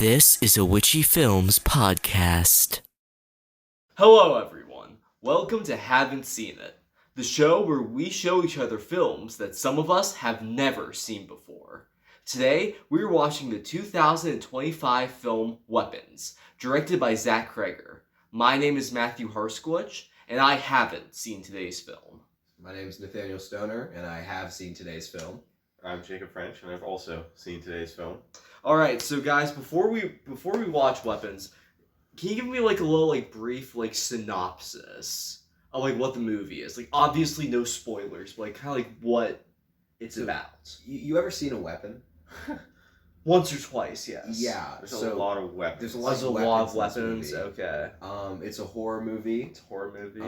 This is a Witchy Films podcast. Hello everyone, welcome to Haven't Seen It, the show where we show each other films that some of us have never seen before. Today, we're watching the 2025 film Weapons, directed by Zach Kreger. My name is Matthew Harskowitch, and I haven't seen today's film. My name is Nathaniel Stoner, and I have seen today's film. I'm Jacob French, and I've also seen today's film. Alright, so guys, before we watch Weapons, can you give me a little brief synopsis of what the movie is? Obviously no spoilers, but kind of what it's about. You ever seen a weapon? Once or twice, yes. Yeah, There's a lot of weapons. There's a There's lot of weapons. in this movie. Okay. It's a horror movie. It's a horror movie.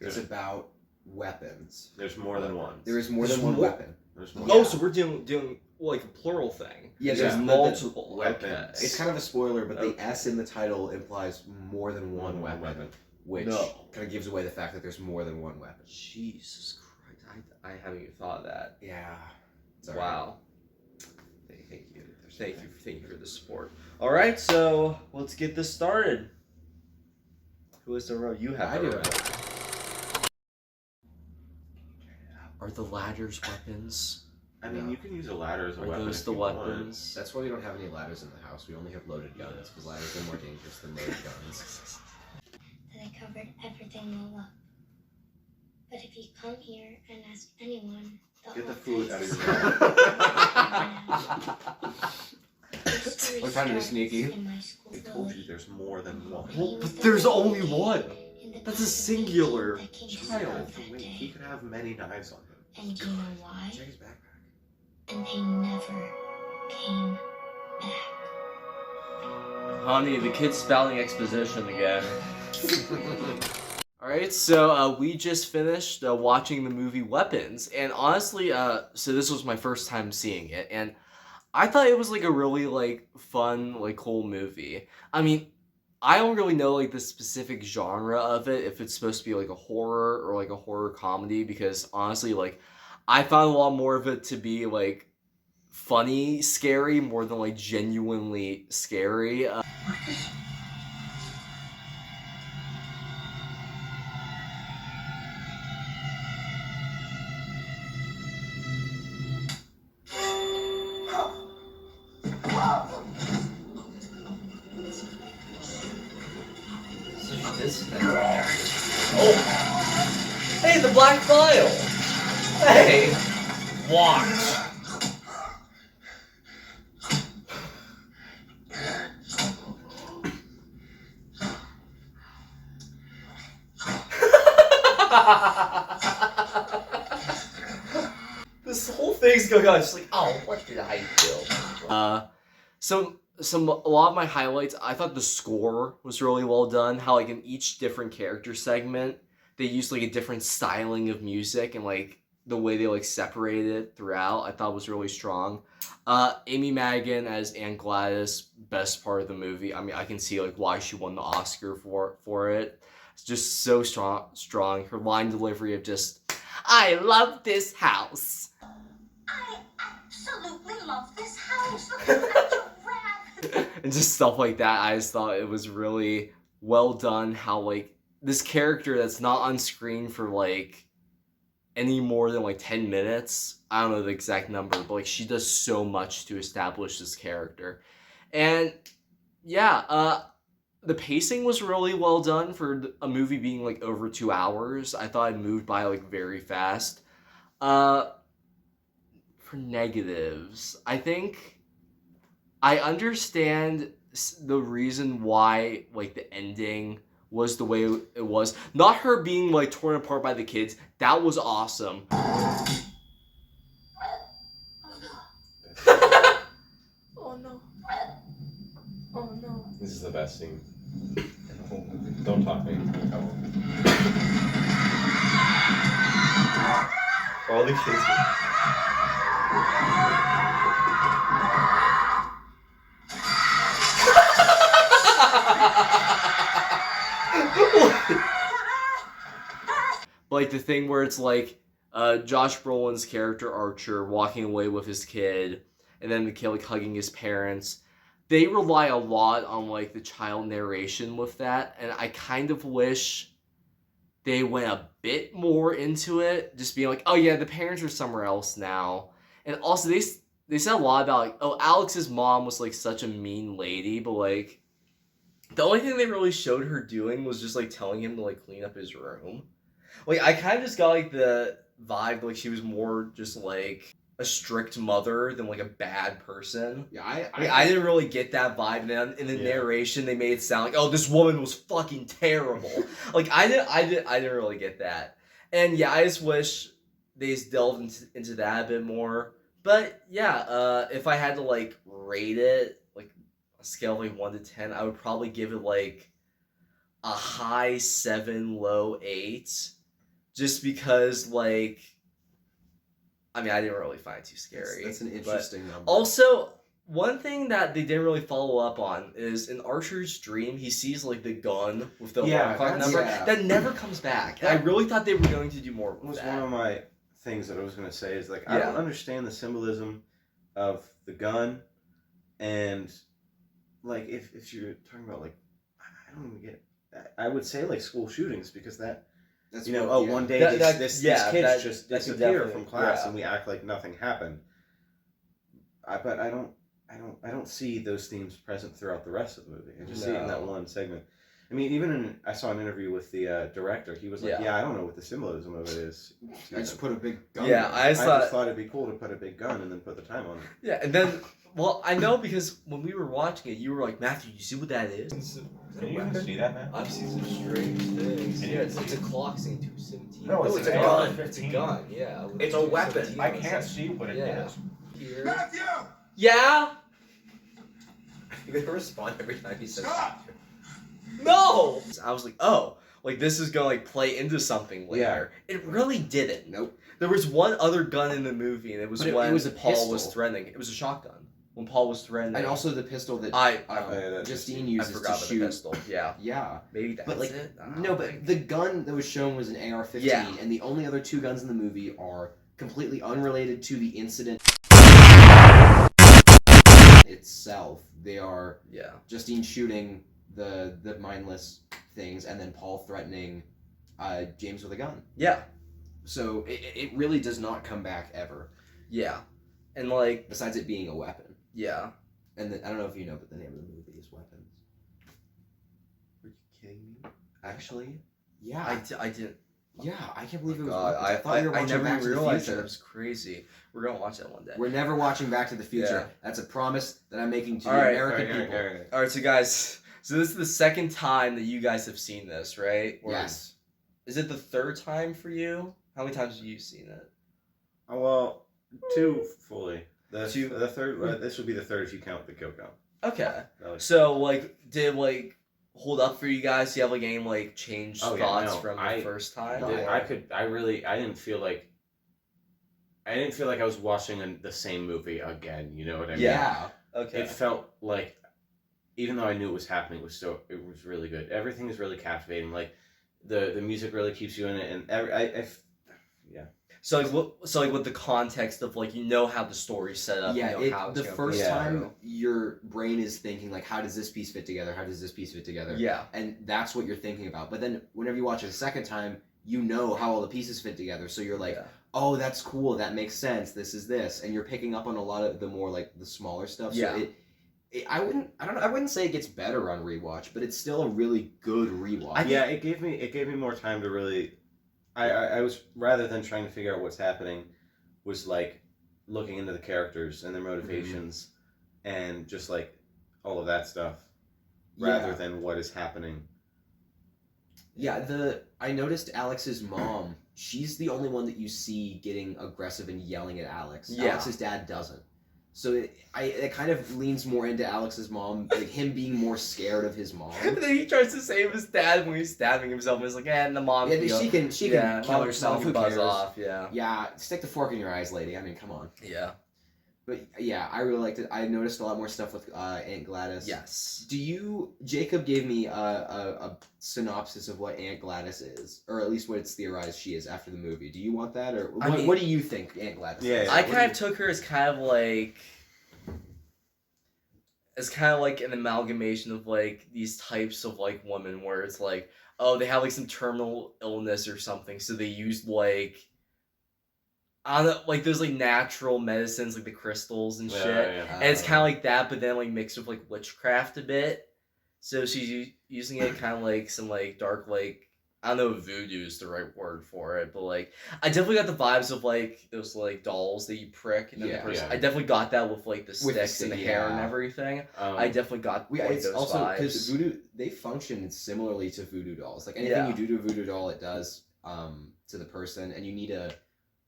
It's about weapons. There's more than one. There is more than one weapon. There's more. Oh, so we're doing a plural thing. Yeah, there's the multiple weapons. Okay. It's kind of a spoiler, but Okay. the S in the title implies more than one weapon, which kind of gives away the fact that there's more than one weapon. Jesus Christ, I haven't even thought of that. Yeah. It's all Wow. Thank you for the support. All right, so let's get this started. Who is the row? You have. I the do. row. Are the ladders weapons? I mean, you can use a ladder as a Are weapon. those if the you want. weapons? That's why we don't have any ladders in the house. We only have loaded guns, because ladders are more dangerous than loaded guns. That I covered everything all up. But if you come here and ask anyone, they'll Get the all food tell out of you your mouth. History We're trying to be starts sneaky. in my school I told you village. there's more than one. Well, but there's only one. In the That's a back of the singular that came to child. school that Wait, day. he could have many knives on him. And do you know why? Check his backpack. And they never came back. Honey, the kid's spouting exposition again. Alright, so we just finished watching the movie Weapons, and honestly, so this was my first time seeing it, and I thought it was a really fun, cool movie. I mean, I don't really know the specific genre of it, if it's supposed to be a horror or a horror comedy, because honestly, I found a lot more of it to be funny, scary, more than genuinely scary. Oh! Hey, the black vial! Hey! Watch! This whole thing's going on, just oh, what did I do? A lot of my highlights, I thought the score was really well done. How in each different character segment, they used a different styling of music, and the way they separated it throughout, I thought was really strong. Amy Madigan as Aunt Gladys, best part of the movie. I mean, I can see why she won the Oscar for it. It's just so strong. Her line delivery of just, I love this house. I absolutely love this house. Look at that giraffe. And just stuff like that. I just thought it was really well done how this character that's not on screen for any more than 10 minutes, I don't know the exact number, but she does so much to establish this character. And yeah, the pacing was really well done for a movie being over 2 hours. I thought it moved by very fast. For negatives, I think I understand the reason why the ending was the way it was. Not her being torn apart by the kids. That was awesome. Oh no. Oh no. This is the best scene in the whole movie. Don't talk to me. All the kids. The thing where it's Josh Brolin's character Archer walking away with his kid, and then the kid hugging his parents. they rely a lot on like the child narration with that, and I kind of wish they went a bit more into it, just being like, oh yeah, the parents are somewhere else now. And also they said a lot about like, oh, Alex's mom was like such a mean lady, but like the only thing they really showed her doing was just like telling him to like clean up his room. Like I kind of just got like the vibe like she was more just like a strict mother than like a bad person. Yeah, I didn't really get that vibe. And then in the narration, they made it sound like, oh, this woman was fucking terrible. Like I didn't really get that. And yeah, I just wish they just delved into that a bit more. But yeah, if I had to like rate it, like a scale of like 1 to 10, I would probably give it like a high 7, low 8, just because like. I mean, I didn't really find it too scary. That's an interesting number. Also, one thing that they didn't really follow up on is in Archer's dream, he sees like the gun with the alarm clock number that never comes back. And I really thought they were going to do more with that. One of my things that I was going to say is like I don't understand the symbolism of the gun, and like if you're talking about like I don't even get it. I would say like school shootings because that's one day these kids just disappear from class and we act like nothing happened. But I don't see those themes present throughout the rest of the movie. I just see it in that one segment. I mean, I saw an interview with the director. He was like, I don't know what the symbolism of it is. I just put a big gun. Yeah, I just thought it'd be cool to put a big gun and then put the time on it. Yeah, and then, well, I know because when we were watching it, you were like, Matthew, you see what that is? Can you even see that, man? I've seen some strange things. Yeah, it's a clock saying 217. No, it's a gun. It's a gun, yeah. It's a weapon. I can't see what it is. Here. Matthew! Yeah? You're gonna respond every time he says Stop! No! I was like, oh, like this is gonna like play into something later. Yeah. It really didn't. Nope. There was one other gun in the movie, and it was when it was a Paul pistol. was threatening. It was a shotgun. When Paul was threatening. And also the pistol that Justine I uses forgot to about shoot. the pistol. Yeah. Yeah. Maybe that's But like, it? no, but the gun that was shown was an AR-15, Yeah. and the only other two guns in the movie are completely unrelated to the incident itself. They are Justine shooting the mindless things, and then Paul threatening James with a gun. Yeah. So it really does not come back ever. Yeah. And like, besides it being a weapon. Yeah. And I don't know if you know, but the name of the movie is Weapons. Are you kidding me? Actually, yeah. I didn't. Yeah, I can't believe it was. God, I thought you were watching Back to the realized Future. that. It was crazy. We're gonna watch that one day. We're never watching Back to the Future. Yeah. That's a promise that I'm making to the American people. All right, so guys, so this is the second time that you guys have seen this, right? Or yes. Is it the third time for you? How many times have you seen it? Oh, well, 2 fully. The third. This would be the third if you count the kill count. Okay. So like, did like hold up for you guys? Do you have like any like changed thoughts from the first time? No, I didn't feel like I was watching the same movie again. You know what I mean? Yeah. Okay. It felt like, even though I knew it was happening, it was really good. Everything is really captivating. Like the music really keeps you in it, and yeah. So like with the context of like how the story's set up. Yeah, you know how the first time your brain is thinking like, how does this piece fit together? How does this piece fit together? Yeah. And that's what you're thinking about. But then whenever you watch it a second time, you know how all the pieces fit together. So you're like, oh, that's cool. That makes sense. This is this, and you're picking up on a lot of the more like the smaller stuff. So I wouldn't say it gets better on rewatch, but it's still a really good rewatch. It gave me more time to really. I was, rather than trying to figure out what's happening, was like looking into the characters and their motivations and just like all of that stuff, rather than what is happening. Yeah, I noticed Alex's mom. She's the only one that you see getting aggressive and yelling at Alex. Yeah. Alex's dad doesn't. So it kind of leans more into Alex's mom, like him being more scared of his mom. And then he tries to save his dad when he's stabbing himself. And he's like, and the mom. Yeah, she can kill herself. Who cares? Off, yeah. Yeah, stick the fork in your eyes, lady. I mean, come on. Yeah. But yeah, I really liked it. I noticed a lot more stuff with Aunt Gladys. Yes. Jacob gave me a synopsis of what Aunt Gladys is, or at least what it's theorized she is after the movie. Do you want that, or what do you think Aunt Gladys is? I kind of took her as kind of like it's kind of like an amalgamation of like these types of like women where it's like, oh, they have like some terminal illness or something, so they used like, I don't know, like there's like natural medicines like the crystals and shit, and it's kind of like that, but then like mixed with like witchcraft a bit. So she's using it kind of like some like dark like, I don't know if voodoo is the right word for it, but like I definitely got the vibes of like those like dolls that you prick and then the person. I definitely got that with like the sticks and the hair and everything. I definitely got like it's those also vibes. because voodoo, they function similarly to voodoo dolls. Like anything you do to a voodoo doll, it does to the person, and you need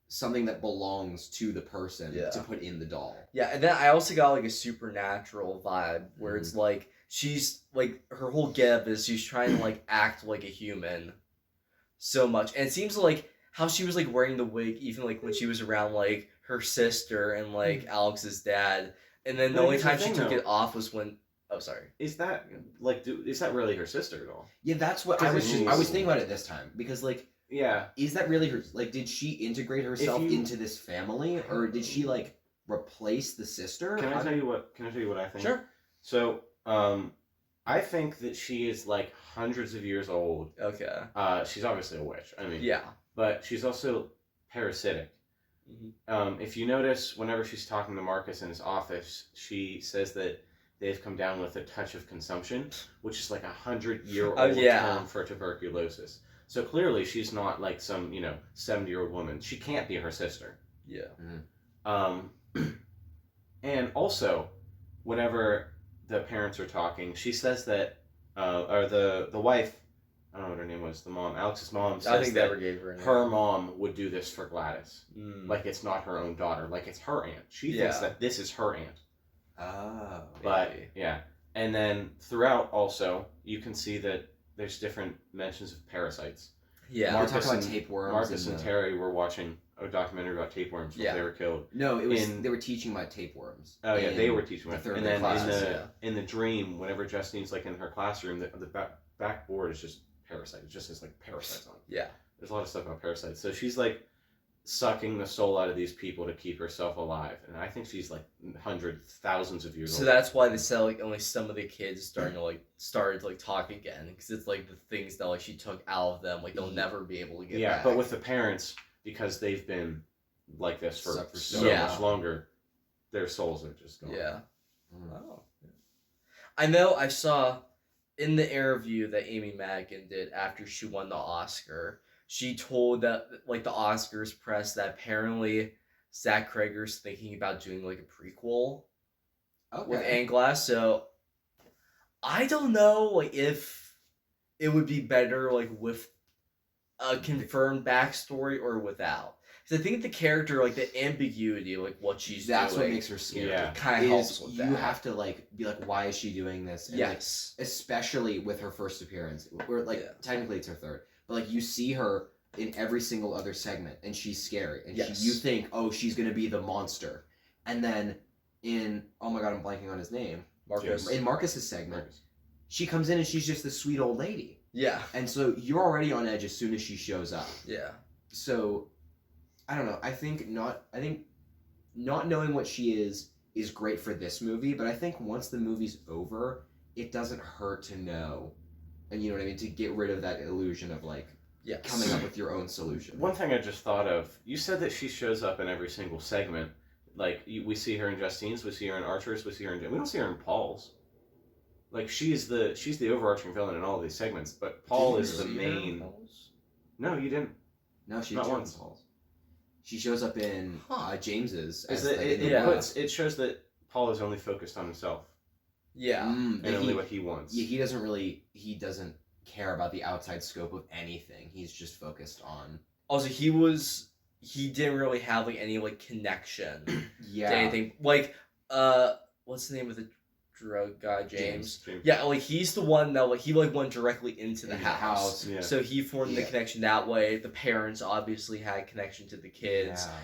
something that belongs to the person to put in the doll. Yeah, and then I also got like a supernatural vibe where it's like she's like her whole get is she's trying to like act like a human so much. And it seems like how she was like wearing the wig even like when she was around like her sister and like Alex's dad. And then the only time she took it off was when Is that like is that really her sister at all? Yeah, that's what I was thinking about it this time because like is that really her? Like, did she integrate herself into this family, or did she like replace the sister? Can I tell you what I think? Sure. So, I think that she is like hundreds of years old. Okay. She's obviously a witch. I mean, but she's also parasitic. If you notice, whenever she's talking to Marcus in his office, she says that they've come down with a touch of consumption, which is like 100-year-old term for tuberculosis. So clearly she's not like some, 70-year-old woman. She can't be her sister. Yeah. And also, whenever the parents are talking, she says that, or the wife, I don't know what her name was, the mom, Alex's mom says that her mom would do this for Gladys. Like it's not her own daughter, like it's her aunt. She thinks that this is her aunt. Oh. But, and then throughout also, you can see that there's different mentions of parasites. Yeah. We're talking about tapeworms. Marcus and Terry were watching a documentary about tapeworms before they were killed. No, it was they were teaching about tapeworms. Oh yeah, they were teaching about. And then class, in the dream, whenever Justine's like in her classroom, the backboard is just parasite. It just has like parasites on it. Yeah. There's a lot of stuff about parasites. So she's like sucking the soul out of these people to keep herself alive, and I think she's like hundreds, thousands of years old. So that's why they said like only some of the kids started to talk again, because it's like the things that like she took out of them, like they'll never be able to get back. But with the parents, because they've been like this for so much longer, their souls are just gone. Yeah. Oh. I know I saw in the interview that Amy Madigan did after she won the Oscar, she told that like the Oscars press that apparently Zach Cregger's thinking about doing like a prequel with Anne Glass. So I don't know like if it would be better like with a confirmed backstory or without. Because I think the character, like the ambiguity, like what she's doing, that's what makes her scary. Kind of helps with that. You have to like be like, why is she doing this? And, like, especially with her first appearance, where like technically it's her third, but like you see her in every single other segment, and she's scary, and you think, oh, she's gonna be the monster, and then in oh my god, I'm blanking on his name, Marcus. In Marcus's segment, she comes in and she's just this sweet old lady. Yeah. And so you're already on edge as soon as she shows up. Yeah. So I don't know. I think not knowing what she is great for this movie, but I think once the movie's over, it doesn't hurt to know. And you know what I mean? To get rid of that illusion of like coming up with your own solution. One thing I just thought of, you said that she shows up in every single segment. Like we see her in Justine's, we see her in Archer's, we see her in we don't see her in Paul's. Like she's the overarching villain in all of these segments, but Paul is the main. No, you didn't. No, she not didn't. once. She shows up in James's. It shows that Paul is only focused on himself. Yeah, and only what he wants. Yeah, he doesn't care about the outside scope of anything. He's just focused on. Also, he didn't really have like any like connection. To anything like what's the name of the drug guy, James. Yeah, like he's the one that like he like went directly into the house. Yeah. So he formed the connection that way. The parents obviously had connection to the kids. Yeah.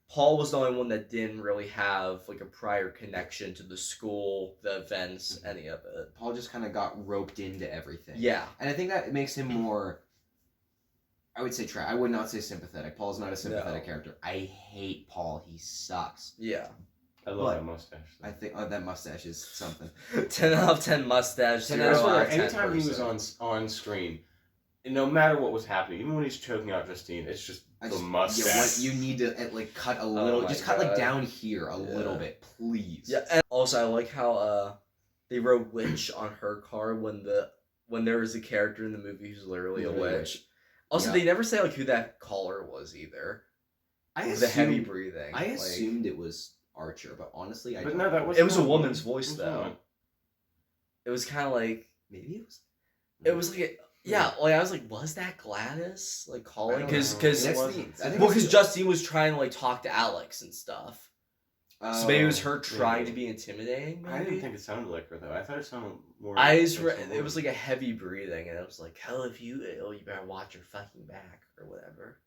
Paul was the only one that didn't really have like a prior connection to the school, the events, any of it. Paul just kind of got roped into everything. Yeah. And I think that makes him more, I would say I would not say sympathetic. Paul's not a sympathetic character. I hate Paul. He sucks. Yeah. I love that mustache. I think that mustache is something. 10 out of 10 mustache. 10 0 out of out of 10 anytime he was person. on screen, and no matter what was happening, even when he's choking out Justine, it's just the mustache. You need to cut a little, my just cut God. like down here a little bit, please. Yeah, and also I like how they wrote witch on her car when there was a character in the movie who's literally a witch. Also, they never say like who that caller was either. The heavy breathing. I assumed it was Archer, but honestly, I don't. No, that was. It was a woman's voice though. It was kind of like maybe it was. It was like like I was like, was that Gladys like calling? Because Justine was trying to like talk to Alex and stuff. So maybe it was her trying to be intimidating. Maybe? I didn't think it sounded like her though. I thought it sounded more. It was like a heavy breathing, and it was like, hell, if you better watch your fucking back or whatever.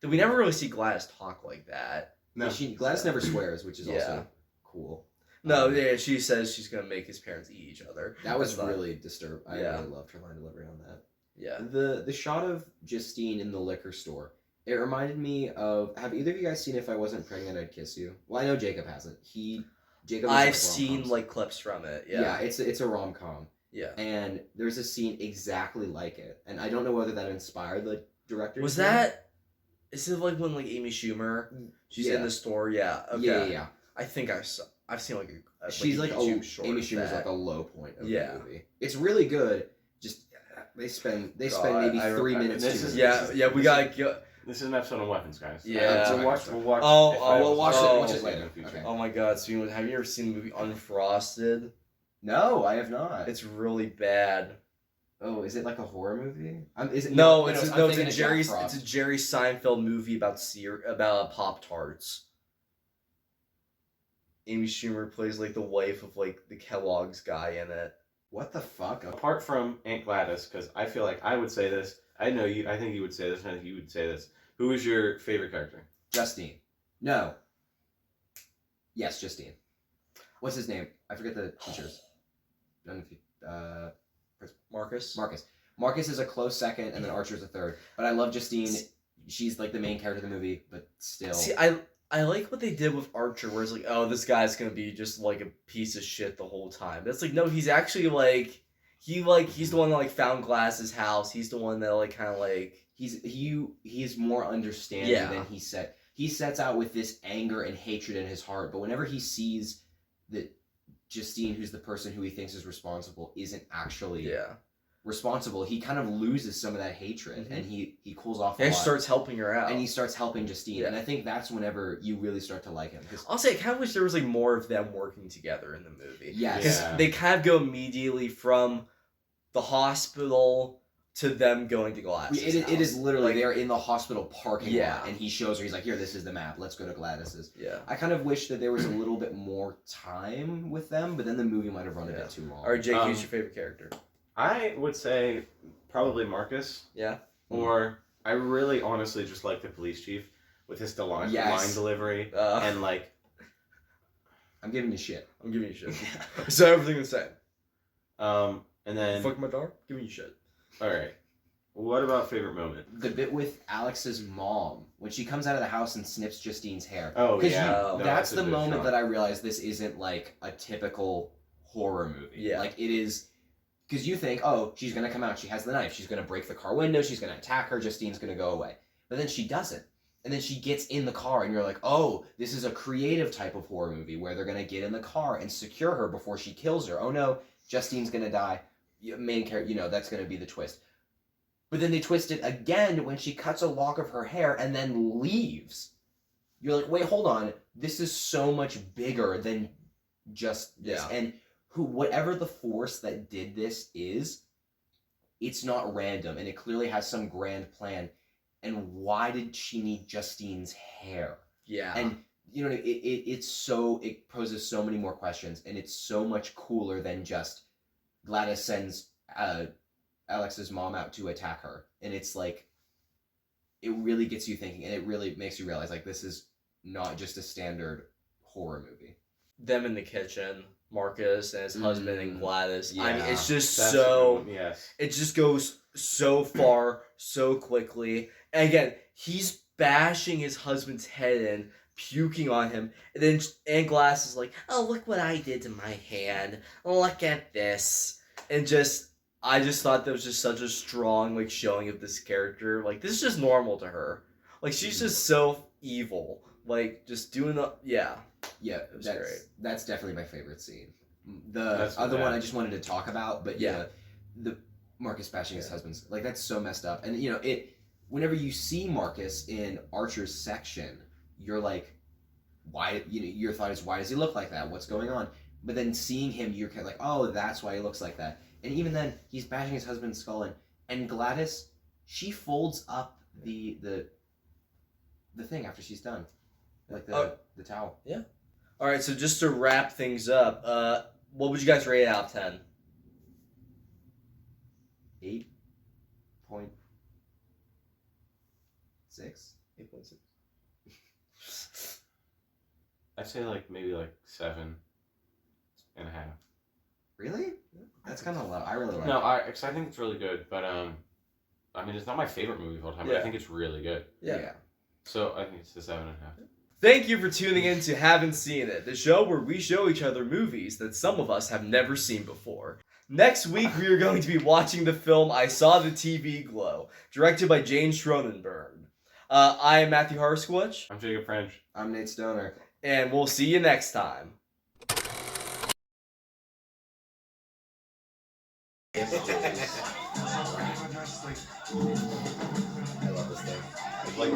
We never really see Gladys talk like that. No, Gladys never swears, which is also cool. No, she says she's gonna make his parents eat each other. That was really disturbing. I really loved her line delivery on that. Yeah. The shot of Justine in the liquor store. It reminded me of. Have either of you guys seen If I Wasn't Pregnant, I'd Kiss You? Well, I know Jacob hasn't. I've seen like clips from it. Yeah. Yeah, it's a rom-com. Yeah. And there's a scene exactly like it, and I don't know whether that inspired the director. Was that? Is it like when like Amy Schumer? She's in the store. Yeah. Okay. Yeah. I think I've seen like a. She's like YouTube short Amy of Schumer's that. like a low point of the movie. It's really good. Just they spend maybe 3 minutes. We gotta go. This is an episode on weapons, guys. Yeah. We'll watch. We'll watch it later. Okay. Oh my God! So have you ever seen the movie Unfrosted? No, I have not. It's really bad. Oh, is it like a horror movie? Is it? It's a Jerry Seinfeld movie about Pop-Tarts. Amy Schumer plays like the wife of like the Kellogg's guy in it. What the fuck? Apart from Aunt Gladys, because I feel like I would say this. I know you. I think you would say this. I think you would say this. Who is your favorite character? Justine. No. Yes, Justine. What's his name? I forget the teachers. Marcus. Marcus is a close second, and then Archer's a third. But I love Justine. She's like the main character of the movie, but still. See, I like what they did with Archer, where it's like, oh, this guy's gonna be just like a piece of shit the whole time. That's like, no, he's actually like, he's the one that like found Glass's house. He's the one that like kind of like he's more understanding than he said. He sets out with this anger and hatred in his heart, but whenever he sees that Justine, who's the person who he thinks is responsible, isn't actually responsible, he kind of loses some of that hatred, and he cools off a lot. And starts helping her out. And he starts helping Justine, and I think that's whenever you really start to like him. I'll say, I kind of wish there was like more of them working together in the movie. Yes. Because they kind of go immediately from the hospital to them going to Gladys's house. It is literally, they're in the hospital parking lot, and he shows her, he's like, here, this is the map, let's go to Gladys's. Yeah. I kind of wish that there was a little bit more time with them, but then the movie might have run a bit too long. Alright, Jake, who's your favorite character? I would say probably Marcus. Yeah. Or I really honestly just like the police chief with his line delivery and like. I'm giving you shit. So everything the same. And then. Fuck my dog? Giving you shit. Alright. What about favorite moment? The bit with Alex's mom when she comes out of the house and snips Justine's hair. Oh yeah. That's the moment that I realized this isn't like a typical horror movie. Yeah. Like it is. Because you think, oh, she's going to come out, she has the knife, she's going to break the car window, she's going to attack her, Justine's going to go away. But then she doesn't. And then she gets in the car, and you're like, oh, this is a creative type of horror movie where they're going to get in the car and secure her before she kills her. Oh no, Justine's going to die. Main character, that's going to be the twist. But then they twist it again when she cuts a lock of her hair and then leaves. You're like, wait, hold on. This is so much bigger than just this. Yeah. And whatever the force that did this is, it's not random, and it clearly has some grand plan. And why did she need Justine's hair? Yeah. And it poses so many more questions, and it's so much cooler than just Gladys sends Alex's mom out to attack her. And it's like, it really gets you thinking, and it really makes you realize like this is not just a standard horror movie. Them in the kitchen. Marcus and his husband and Gladys. Yeah. I mean, it's just it just goes so far, so quickly. And again, he's bashing his husband's head in puking on him. And then Aunt Glass is like, oh, look what I did to my hand. Look at this. And I just thought that was just such a strong, like, showing of this character. Like, this is just normal to her. Like, she's just so evil. Like, just doing the... Yeah. Yeah, it was great. That's definitely my favorite scene. The other one I just wanted to talk about, but the Marcus bashing his husband's... Like, that's so messed up. And, you know, whenever you see Marcus in Archer's section, you're like, why... You know, your thought is, why does he look like that? What's going on? But then seeing him, you're kind of like, oh, that's why he looks like that. And even then, he's bashing his husband's skull in. And Gladys, she folds up the thing after she's done. Like the towel. Yeah. All right, so just to wrap things up, what would you guys rate out of 10? 8.6. 8.6. I'd say like maybe like 7.5. Really? That's kind of low. I really like it. No, I think it's really good, but I mean, it's not my favorite movie of all time, but I think it's really good. Yeah. So I think it's a 7.5. Thank you for tuning in to Haven't Seen It, the show where we show each other movies that some of us have never seen before. Next week, we are going to be watching the film I Saw the TV Glow, directed by James Schronenberg. I am Matthew Harskowitch. I'm Jacob French. I'm Nate Stoner. And we'll see you next time. I love this thing. It's like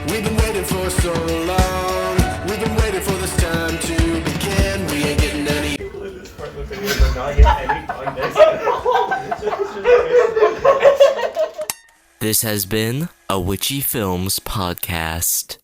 We've been waiting for so long. We've been waiting for this time to begin. We ain't getting any. This has been a Witchy Films podcast.